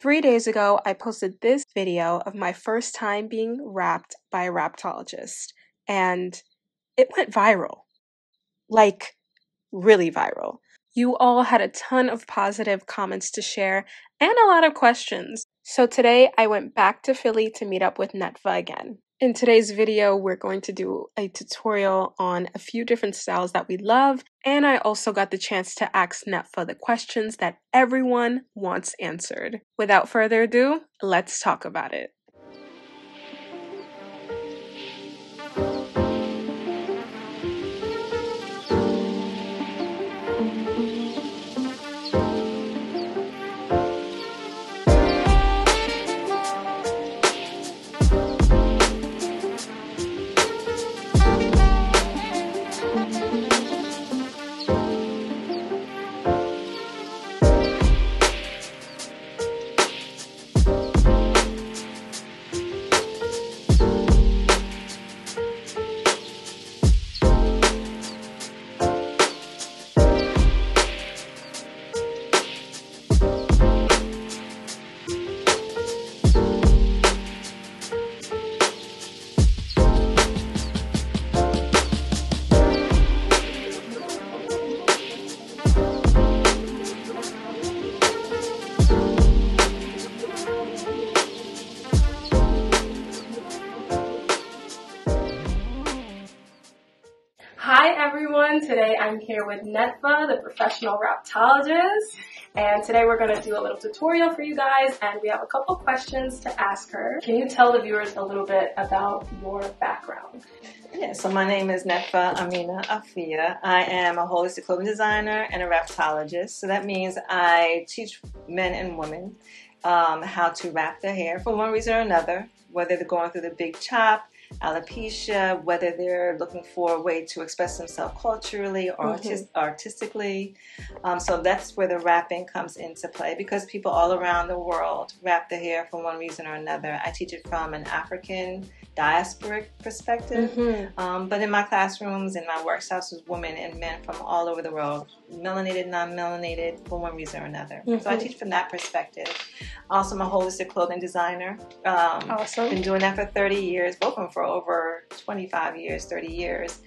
3 days ago, I posted this video of my first time being wrapped by a Wraptologist, and it went viral. Like, really viral. You all had a ton of positive comments to share and a lot of questions. So today I went back to Philly to meet up with NETFA again. In today's video, we're going to do a tutorial on a few different styles that we love, and I also got the chance to ask NETFA the questions that everyone wants answered. Without further ado, let's talk about it. Hi everyone, today I'm here with NETFA, the professional Wraptologist, and today we're going to do a little tutorial for you guys, and we have a couple questions to ask her. Can you tell the viewers a little bit about your background? Yeah, so my name is NETFA Amina Afia. I am a holistic clothing designer and a Wraptologist, so that means I teach men and women how to wrap their hair for one reason or another, whether they're going through the big chop, alopecia, whether they're looking for a way to express themselves culturally or artistically. So that's where the wrapping comes into play, because people all around the world wrap their hair for one reason or another. I teach it from an African diasporic perspective, but in my classrooms, in my workshops with women and men from all over the world, melanated, non-melanated, for one reason or another. So I teach from that perspective. Also, I'm a holistic clothing designer. Awesome. Been doing that for 30 years, working for over 25 years, 30 years.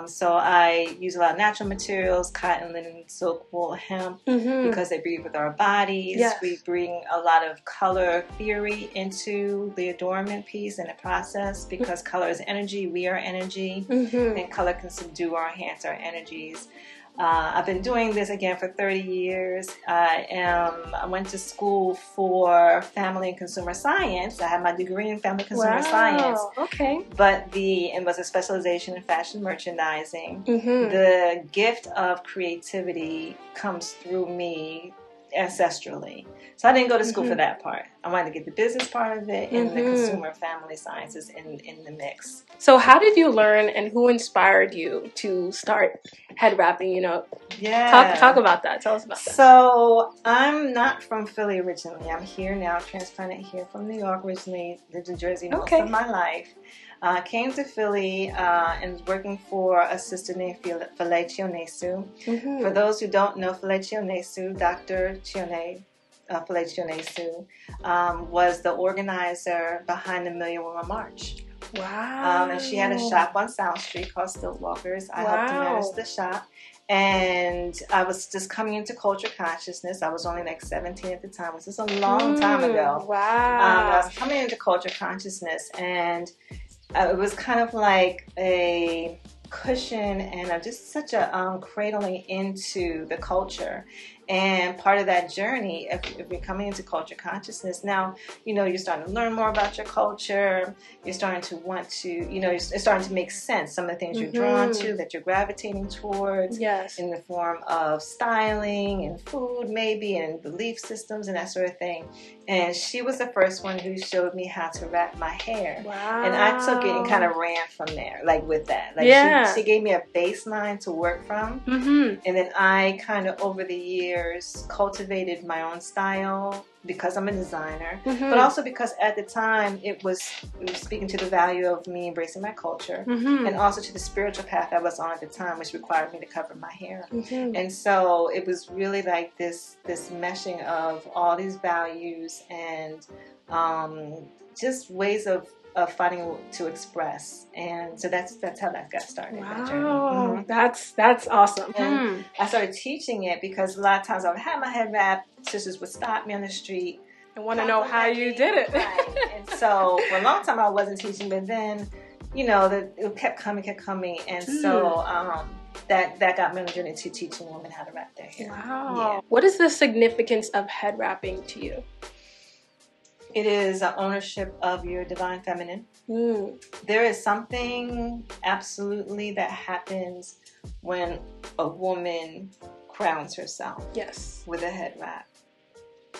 So I use a lot of natural materials, cotton, linen, silk, wool, hemp, because they breathe with our bodies. Yes. We bring a lot of color theory into the adornment piece and the process, because color is energy, we are energy, and color can subdue or enhance our energies. I've been doing this again for 30 years. I went to school for family and consumer science. I have my degree in family and consumer science. Okay. But it was a specialization in fashion merchandising. The gift of creativity comes through me ancestrally. So I didn't go to school for that part. I wanted to get the business part of it and the consumer family sciences in the mix. So how did you learn, and who inspired you to start head wrapping? You know, talk about that. Tell us about that. So I'm not from Philly originally. I'm here now, transplanted here from New York. Originally lived in Jersey most of my life. Came to Philly and was working for a sister named Felechi Onesu. For those who don't know Felechi Onesu, Dr. Felechi Onesu was the organizer behind the Million Woman March. Wow. And she had a shop on South Street called Stillwalkers. I helped to manage the shop. And I was just coming into culture consciousness. I was only like 17 at the time. It was just a long time ago. Wow. I was coming into culture consciousness, and it was kind of like a cushion and just such a cradling into the culture. And part of that journey, if you're coming into culture consciousness, now, you know, you're starting to learn more about your culture. You're starting to want to, you know, it's starting to make sense. Some of the things you're drawn to, that you're gravitating towards, in the form of styling and food maybe, and belief systems and that sort of thing. And she was the first one who showed me how to wrap my hair. Wow. And I took it and kind of ran from there, like with that. Like she gave me a baseline to work from. And then I kind of over the years years cultivated my own style because I'm a designer, but also because at the time it was speaking to the value of me embracing my culture, and also to the spiritual path I was on at the time, which required me to cover my hair. And so it was really like this meshing of all these values and just ways of finding to express, and so that's how that got started. Wow, that's awesome. And I started teaching it because a lot of times I would have my head wrapped. Sisters would stop me on the street. I want to know how you did it. Right. And so for a long time I wasn't teaching, but then, you know, it kept coming, and so that got me on the journey to teaching women how to wrap their hair. Wow. Yeah. What is the significance of head wrapping to you? It is an ownership of your divine feminine. There is something absolutely that happens when a woman crowns herself. Yes. With a head wrap.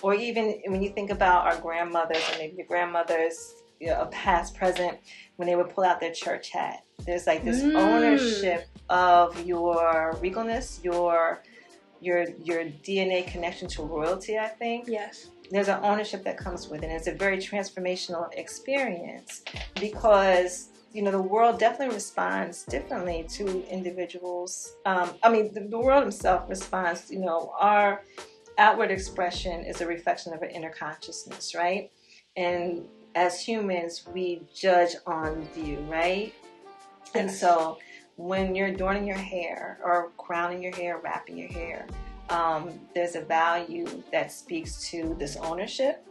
Or even when you think about our grandmothers, or maybe your grandmothers, you know, past, present, when they would pull out their church hat. There's like this ownership of your regalness, your DNA connection to royalty, I think. Yes. There's an ownership that comes with it. And it's a very transformational experience because, you know, the world definitely responds differently to individuals. I mean, the world itself responds, you know, our outward expression is a reflection of our inner consciousness, right? And as humans, we judge on view, right? Yes. And so when you're adorning your hair or crowning your hair, wrapping your hair, there's a value that speaks to this ownership,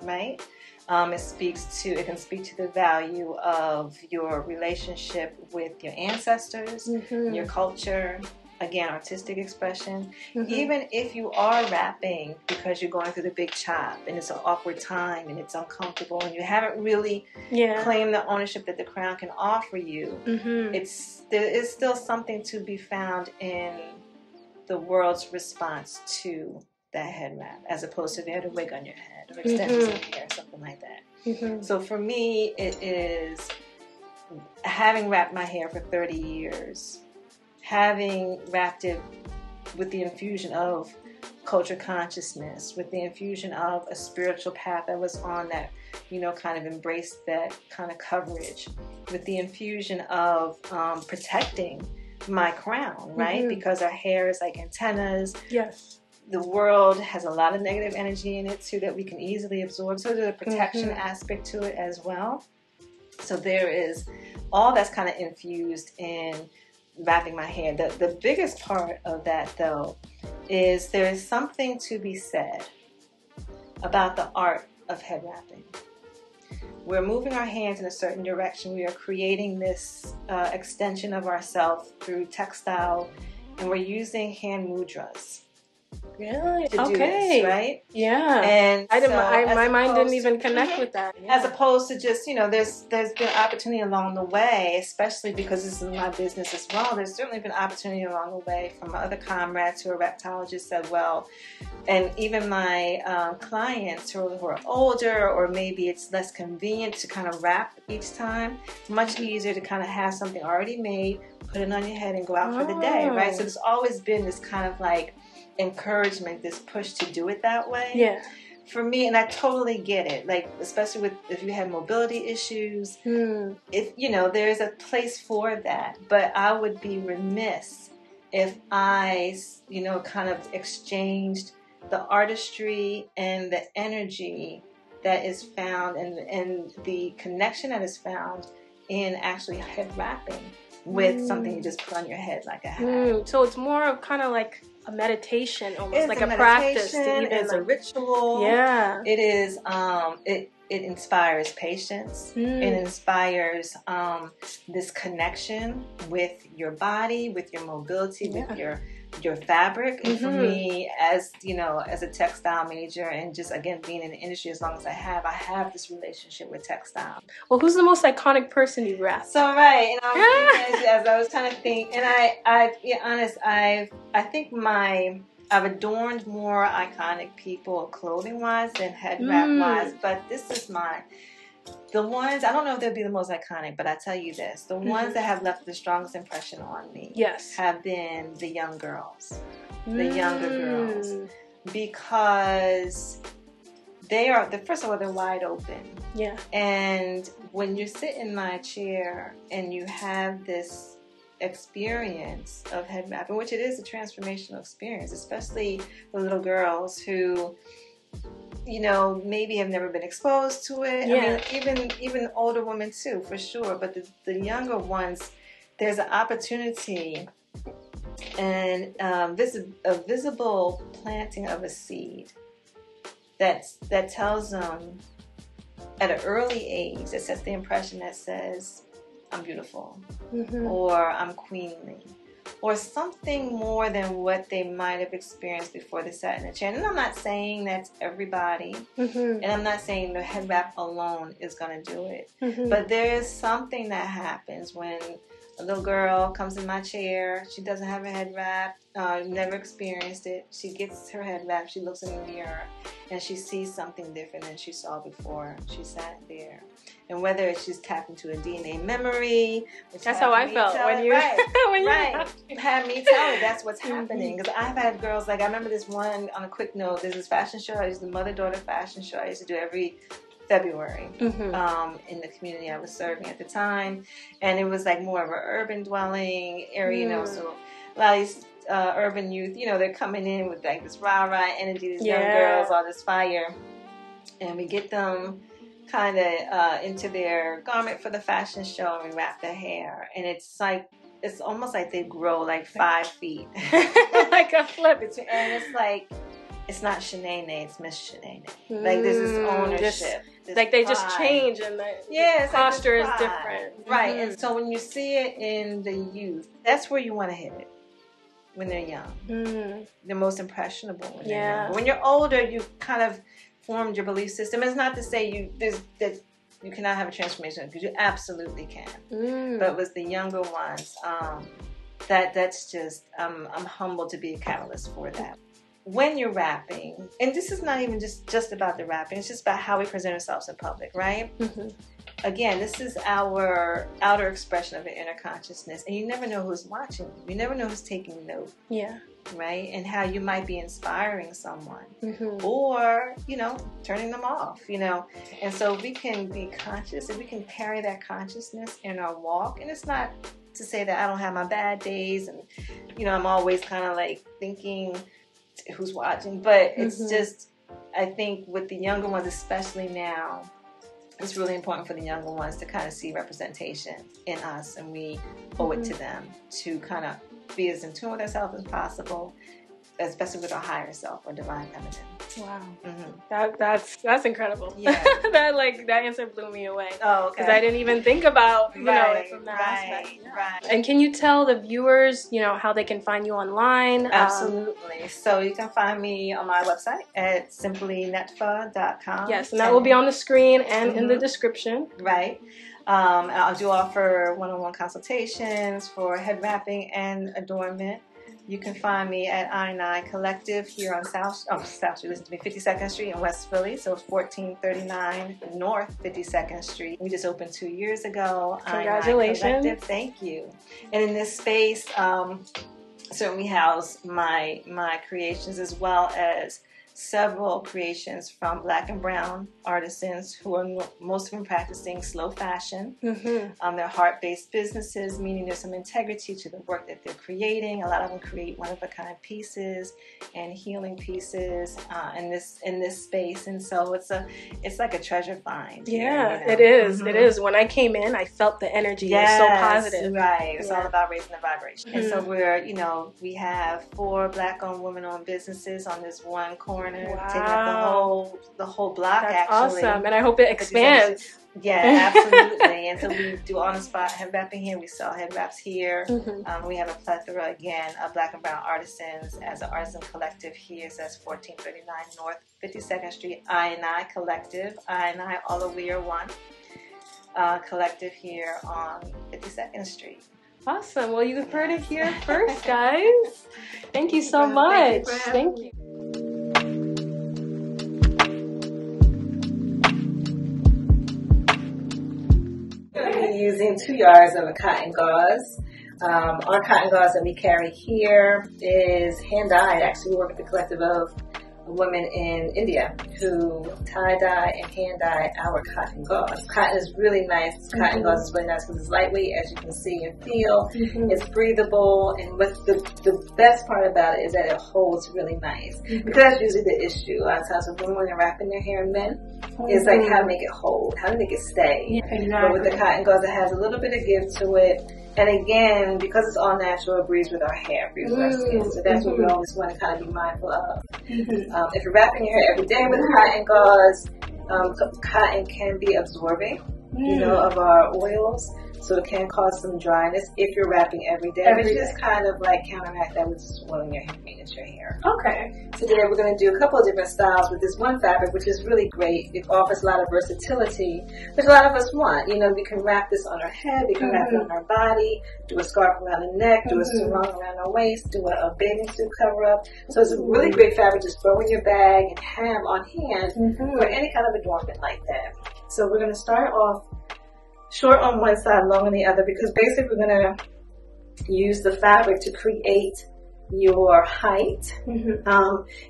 right? It can speak to the value of your relationship with your ancestors, your culture, again, artistic expression. Even if you are wrapping because you're going through the big chop and it's an awkward time and it's uncomfortable and you haven't really claimed the ownership that the crown can offer you, there is still something to be found in the world's response to that head wrap, as opposed to if you had a wig on your head or extensions of hair, something like that. So for me, it is having wrapped my hair for 30 years, having wrapped it with the infusion of culture consciousness, with the infusion of a spiritual path I was on that, you know, kind of embraced that kind of coverage, with the infusion of protecting my crown, right? Because our hair is like antennas. Yes. The world has a lot of negative energy in it too that we can easily absorb. So there's a protection aspect to it as well. So there is all that's kind of infused in wrapping my hair. The biggest part of that, though, is there is something to be said about the art of head wrapping. We're moving our hands in a certain direction. We are creating this extension of ourselves through textile, and we're using hand mudras. Really? To do this, right? Yeah. And my mind didn't even connect with that. Yeah. As opposed to just, you know, there's been opportunity along the way, especially because this is my business as well. There's certainly been opportunity along the way from my other comrades who are Wraptologists as well. And even my clients who are older, or maybe it's less convenient to kind of wrap each time. Much easier to kind of have something already made, put it on your head and go out for the day, right? So there's always been this kind of like encouragement, this push to do it that way. Yeah. For me, and I totally get it, like especially if you have mobility issues, if you know, there's a place for that. But I would be remiss if I, you know, kind of exchanged the artistry and the energy that is found and the connection that is found in actually head wrapping with something you just put on your head like a hat. So it's more of kind of like a meditation, almost it's like a practice. It's a ritual. Yeah. It is. It inspires patience. It inspires this connection with your body, with your mobility, with your fabric. And for me, as you know, as a textile major, and just again being in the industry as long as I have this relationship with textile. Well, who's the most iconic person you've wrapped? So right, and I was as I was trying to think, and I be honest, I think I've adorned more iconic people clothing wise than head wrap wise, but this is mine. The ones, I don't know if they'll be the most iconic, but I tell you this, the ones that have left the strongest impression on me have been the young girls. the younger girls, because they are, first of all, they're wide open. Yeah. And when you sit in my chair and you have this experience of head wrapping, which it is a transformational experience, especially for little girls who, you know, maybe have never been exposed to it. Yeah. I mean, even older women too, for sure. But the younger ones, there's an opportunity and a visible planting of a seed that tells them at an early age, that sets the impression that says, I'm beautiful, or I'm queenly, or something more than what they might have experienced before they sat in a chair. And I'm not saying that's everybody, and I'm not saying the head wrap alone is going to do it, but there is something that happens when a little girl comes in my chair. She doesn't have a head wrap, never experienced it. She gets her head wrap, she looks in the mirror, and she sees something different than she saw before she sat there. And whether it's she's tapped into a DNA memory, that's how I felt when you had me tell it that's what's happening. Because I've had girls, like I remember this one, on a quick note, there's this fashion show, I used the mother-daughter fashion show I used to do every February in the community I was serving at the time, and it was like more of an urban dwelling area, you know, so a lot of these urban youth, you know, they're coming in with like this rah-rah energy, these young girls, all this fire, and we get them kind of into their garment for the fashion show, and we wrap their hair, and it's almost like they grow like 5 feet like a flip, and it's like, it's not Shanae, it's Miss Shanae. Like there's this ownership. This like they pride. just change, and the posture is different. Right, and so when you see it in the youth, that's where you want to hit it, when they're young. They're most impressionable when they're young. But when you're older, you've kind of formed your belief system. It's not to say that you cannot have a transformation, because you absolutely can. But with the younger ones, that's just, I'm humbled to be a catalyst for that. When you're wrapping, and this is not even just about the wrapping, it's just about how we present ourselves in public, right? Again, this is our outer expression of the inner consciousness, and you never know who's watching. You never know who's taking note. Yeah. Right? And how you might be inspiring someone, or, you know, turning them off, you know. And so we can be conscious, and we can carry that consciousness in our walk. And it's not to say that I don't have my bad days, and, you know, I'm always kind of like thinking who's watching, but it's just, I think with the younger ones, especially now, it's really important for the younger ones to kind of see representation in us, and we owe it to them to kind of be as in tune with ourselves as possible, especially with our higher self or divine feminine. Wow, that's incredible. Yeah, that answer blew me away. Oh, okay. Because I didn't even think about you know it from that aspect. Right. And can you tell the viewers, you know, how they can find you online? Absolutely. So you can find me on my website at simplynetfa.com. Yes, and that will be on the screen and in the description. Right. I do offer one-on-one consultations for head wrapping and adornment. You can find me at I9 Collective here on South Street, listen to me, 52nd Street in West Philly. So it's 1439 North 52nd Street. We just opened 2 years ago. Congratulations. Thank you. And in this space, certainly house my creations, as well as several creations from Black and brown artisans who are most of them practicing slow fashion. They're heart-based businesses, meaning there's some integrity to the work that they're creating. A lot of them create one-of-a-kind pieces and healing pieces in this space, and so it's like a treasure find. Yeah, you know? It is. It is. When I came in, I felt the energy. Yes, it was so positive. Right. It's all about raising the vibration. And so we have 4 Black-owned, women-owned businesses on this one corner. Wow. Taking up the whole block. That's actually awesome, and I hope it expands. Yeah, absolutely. And so we do on-the-spot head wrapping here. We sell head wraps here. We have a plethora, again, of Black and brown artisans as an artisan collective here. So that's 1439 North 52nd Street, I&I Collective. I&I, all the we are one. Collective here on 52nd Street. Awesome. Well, you've heard it here first, guys. Thank you so much. Thank you. Using 2 yards of a cotton gauze. Our cotton gauze that we carry here is hand-dyed. Actually, we work at the collective of women in India who tie-dye and hand-dye our cotton gauze. Cotton is really nice. Cotton gauze is really nice because it's lightweight, as you can see and feel. It's breathable, and what's the best part about it is that it holds really nice. Because that's usually the issue. A lot of times with women when they're wrapping their hair, and men, it's like how to make it hold, how to make it stay. But with the cotton gauze, it has a little bit of give to it. And again, because it's all natural, it breathes with our hair, breathes with our skin. So that's what we always want to kind of be mindful of. If you're wrapping your hair every day with cotton gauze, cotton can be absorbing, of our oils. So it can cause some dryness if you're wrapping every day. But you just kind of like counteract that with just oiling your hair, maintenance your hair. Okay. Today we're going to do a couple of different styles with this one fabric, which is really great. It offers a lot of versatility, which a lot of us want. We can wrap this on our head, we can wrap it on our body, do a scarf around the neck, do a sarong around our waist, do a bathing suit cover up. So it's a really great fabric to throw in your bag and have on hand for any kind of adornment like that. So we're going to start off short on one side, long on the other, because basically we're going to use the fabric to create your height.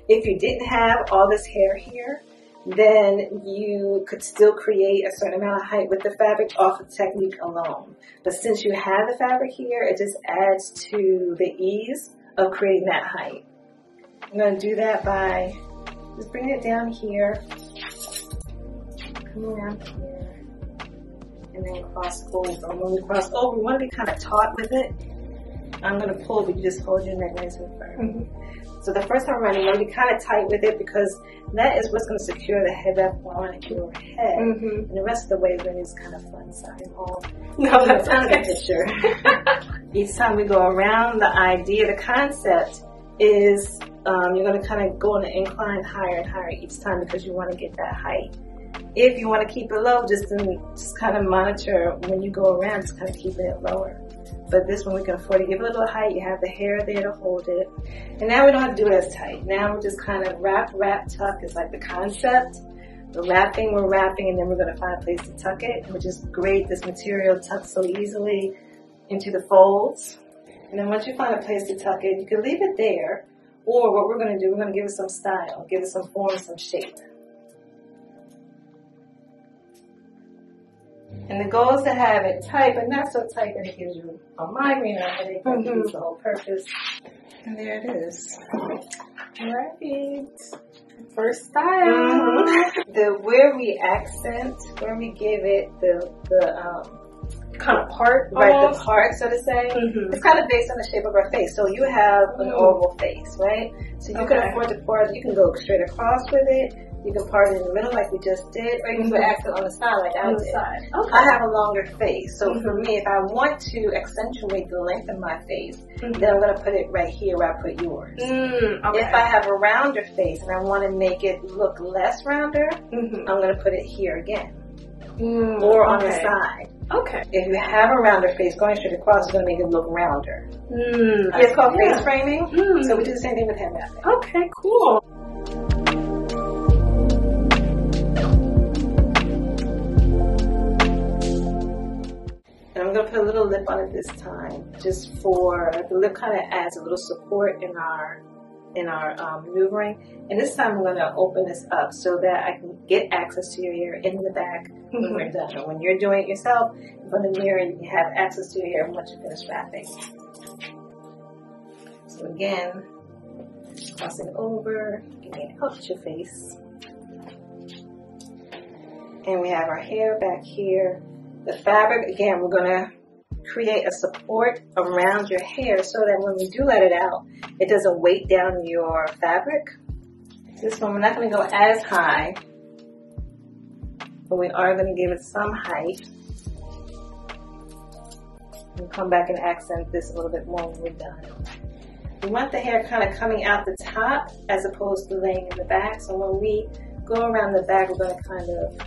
If you didn't have all this hair here, then you could still create a certain amount of height with the fabric off of technique alone. But since you have the fabric here, it just adds to the ease of creating that height. I'm going to do that by just bringing it down here, come around here, and then cross over. When we cross over, we want to be kind of taut with it. I'm going to pull, but you just hold your neck nice and firm. So the first time around, you want to be kind of tight with it because that is what's going to secure the head wrap on your head. And the rest of the way, then is kind of fun side all. No, that's not a picture. Each time we go around, the idea, the concept is you're going to kind of go on an incline higher and higher each time because you want to get that height. If you want to keep it low, just kind of monitor when you go around, just kind of keeping it lower. But this one we can afford to give it a little height. You have the hair there to hold it. And now we don't have to do it as tight. Now we're just kind of wrap, tuck is like the concept. We're wrapping, and then we're going to find a place to tuck it, which is great. This material tucks so easily into the folds. And then once you find a place to tuck it, you can leave it there. Or what we're going to do, we're going to give it some style, give it some form, some shape. And the goal is to have it tight, but not so tight that it gives you a migraine or a headache. That defeats the whole purpose. And there it is. Right. First style. Where we accent, where we give it the kind of part, right? The part, so to say. It's kind of based on the shape of our face. So you have an oval face, right? So you can afford to part. You can go straight across with it. You can part it in the middle like we just did, or you can put accent on the side like I did. I have a longer face, so for me, if I want to accentuate the length of my face, then I'm going to put it right here where I put yours. If I have a rounder face and I want to make it look less rounder, I'm going to put it here again. Or on the side. If you have a rounder face, going straight across is going to make it look rounder. It's called face framing, so we do the same thing with head wrapping. Okay, cool. And I'm going to put a little lip on it this time, just for the lip kind of adds a little support in our maneuvering. And this time I'm going to open this up so that I can get access to your hair in the back when we're done. Or when you're doing it yourself, in front of the mirror, you can have access to your hair once you finish wrapping. So again, crossing over, getting it up to your face. And we have our hair back here. The fabric, again, we're going to create a support around your hair so that when we do let it out, it doesn't weight down your fabric. This one, we're not going to go as high, but we are going to give it some height. We'll come back and accent this a little bit more when we're done. We want the hair kind of coming out the top as opposed to laying in the back. So when we go around the back, we're going to kind of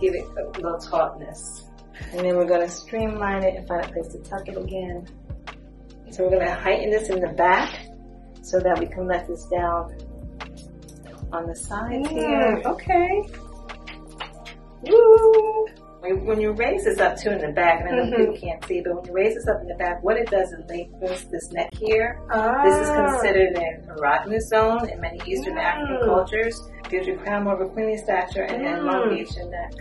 give it a little tautness. And then we're going to streamline it and find a place to tuck it again. So we're going to heighten this in the back so that we can let this down on the sides here. Okay. Woo! When you raise this up too in the back, and I know people can't see, but when you raise this up in the back, what it does is lengthens this neck here. This is considered an erogenous zone in many Eastern African cultures. Gives your crown more of a queenly stature and elongates your neck.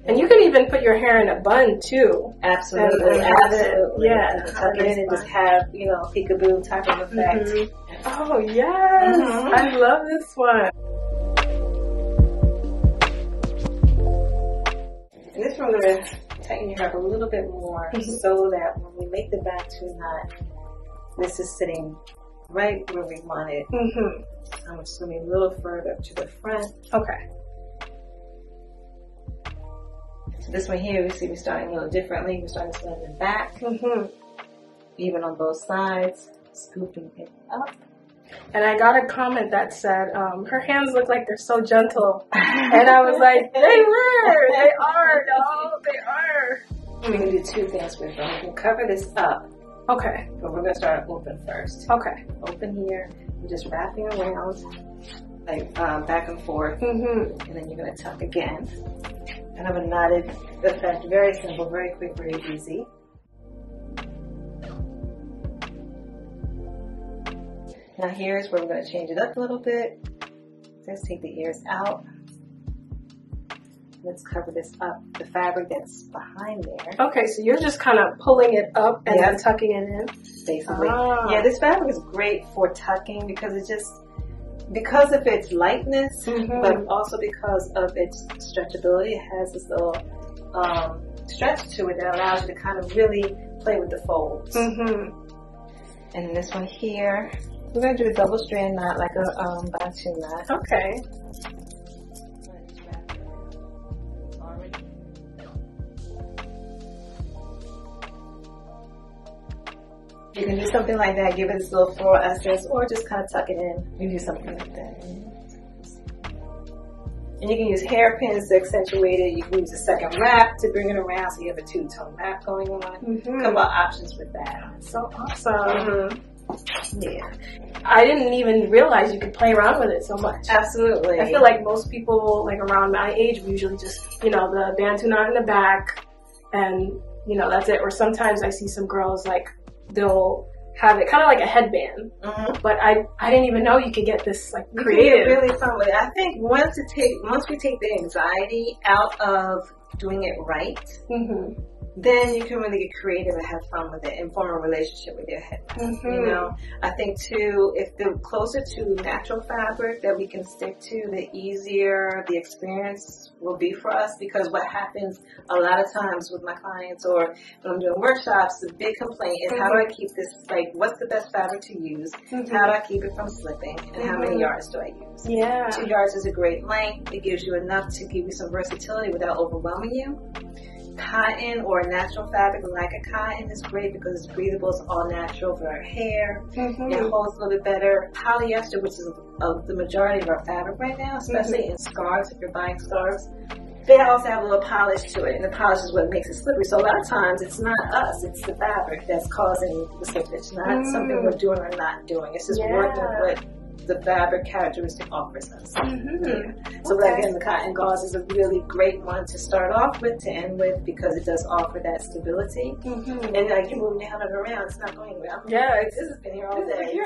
And you can even put your hair in a bun too. Absolutely, absolutely. Yeah, tuck it in and just have, you know, peekaboo type of effect. Oh yes, I love this one. And this one, we're going to tighten your hair up a little bit more so that when we make the Bantu knot, this is sitting right where we want it. I'm just going to be a little further to the front. Okay. So this one here, we see we're starting a little differently. We're starting to sit in the back, even on both sides, scooping it up. And I got a comment that said, her hands look like they're so gentle. And I was like, they are, y'all, they are. We're going to do two things with them. We can cover this up. Okay. But we're going to start open first. Okay. Open here. We're just wrapping around, like back and forth. And then you're going to tuck again. Kind of a knotted effect. Very simple, very quick, very easy. Now here's where we're going to change it up a little bit. Let's take the ears out. Let's cover this up, the fabric that's behind there. Okay, so you're just kind of pulling it up and then tucking it in? Basically. Yeah, this fabric is great for tucking because it just, because of its lightness, but also because of its stretchability. It has this little stretch to it that allows you to kind of really play with the folds. And then this one here, we're going to do a double strand knot, like a Bantu knot. Okay. You can do something like that, give it this little floral essence, or just kind of tuck it in. You can do something like that. And you can use hairpins to accentuate it. You can use a second wrap to bring it around so you have a two-tone wrap going on. A couple of options with that. So awesome. Yeah. I didn't even realize you could play around with it so much. Absolutely. I feel like most people, like around my age, we usually just, you know, the Bantu knot in the back and, you know, that's it. Or sometimes I see some girls, like, they'll have it kind of like a headband. But I didn't even know you could get this, like, creative. You can get really fun with it. I think once we take the anxiety out of doing it right, then you can really get creative and have fun with it and form a relationship with your headband. You know, I think too, if the closer to natural fabric that we can stick to, the easier the experience will be for us. Because what happens a lot of times with my clients or when I'm doing workshops, the big complaint is how do I keep this, like, what's the best fabric to use? How do I keep it from slipping? And how many yards do I use? 2 yards is a great length. It gives you enough to give you some versatility without overwhelming you. Cotton or a natural fabric like a cotton is great because it's breathable, it's all natural for our hair. It holds a little bit better. Polyester, which is the majority of our fabric right now, especially in scarves, if you're buying scarves, they also have a little polish to it, and the polish is what makes it slippery. So a lot of times it's not us, it's the fabric that's causing the slippage, not something we're doing or not doing. It's just working with what the fabric characteristic offers us. So again, the cotton gauze is a really great one to start off with, to end with, because it does offer that stability. And like you move down and around, it's not going anywhere. This has been here all day.